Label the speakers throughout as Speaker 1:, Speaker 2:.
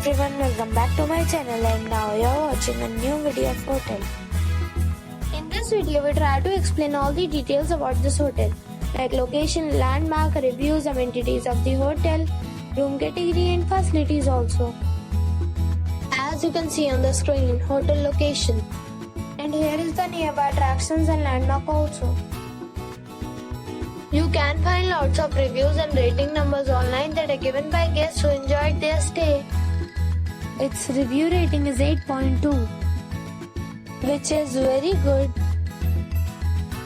Speaker 1: everyone, welcome back to my channel, and now you are watching a new video of hotel. In this video we try to explain all the details about this hotel, like location, landmark, reviews, amenities of the hotel, room category and facilities also. As you can see on the screen, hotel location, and here is the nearby attractions and landmark also. You can find lots of reviews and rating numbers online that are given by guests who enjoyed their stay. Its review rating is 8.2, which is very good.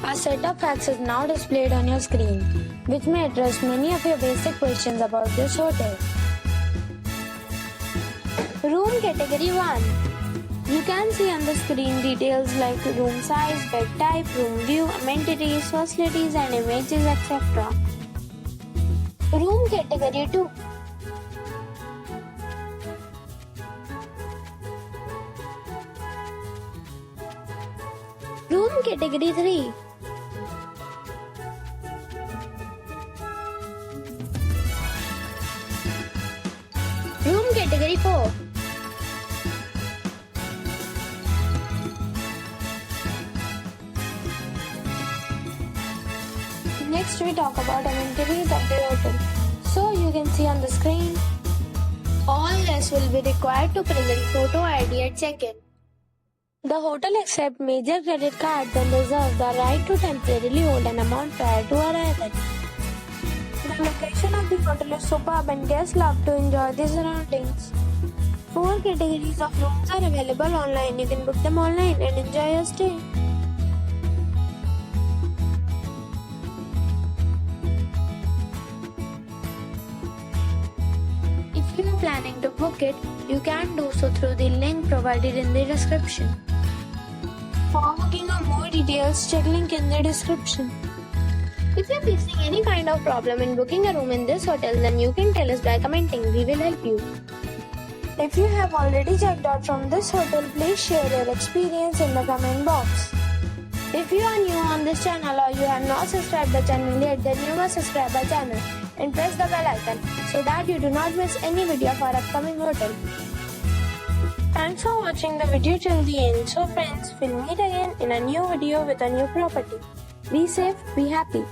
Speaker 1: A set of facts is now displayed on your screen, which may address many of your basic questions about this hotel. Room category 1. You can see on the screen details like room size, bed type, room view, amenities, facilities and images, etc. Room category 2. Room category 3. Room category 4. Next we talk about amenities of the hotel. So you can see on the screen, all guests will be required to present photo ID at check-in. The hotel accepts major credit cards and reserves the right to temporarily hold an amount prior to arrival. The location of the hotel is superb and guests love to enjoy the surroundings. 4 categories of rooms are available online. You can book them online and enjoy your stay. If you are planning to book it, you can do so through the link provided in the description. For booking or more details, check link in the description. If you are facing any kind of problem in booking a room in this hotel, then you can tell us by commenting. We will help you. If you have already checked out from this hotel, please share your experience in the comment box. If you are new on this channel or you have not subscribed the channel yet, then you must subscribe our channel and press the bell icon so that you do not miss any video of our upcoming hotel. Thanks for watching the video till the end. So friends, we'll meet again in a new video with a new property. Be safe, be happy.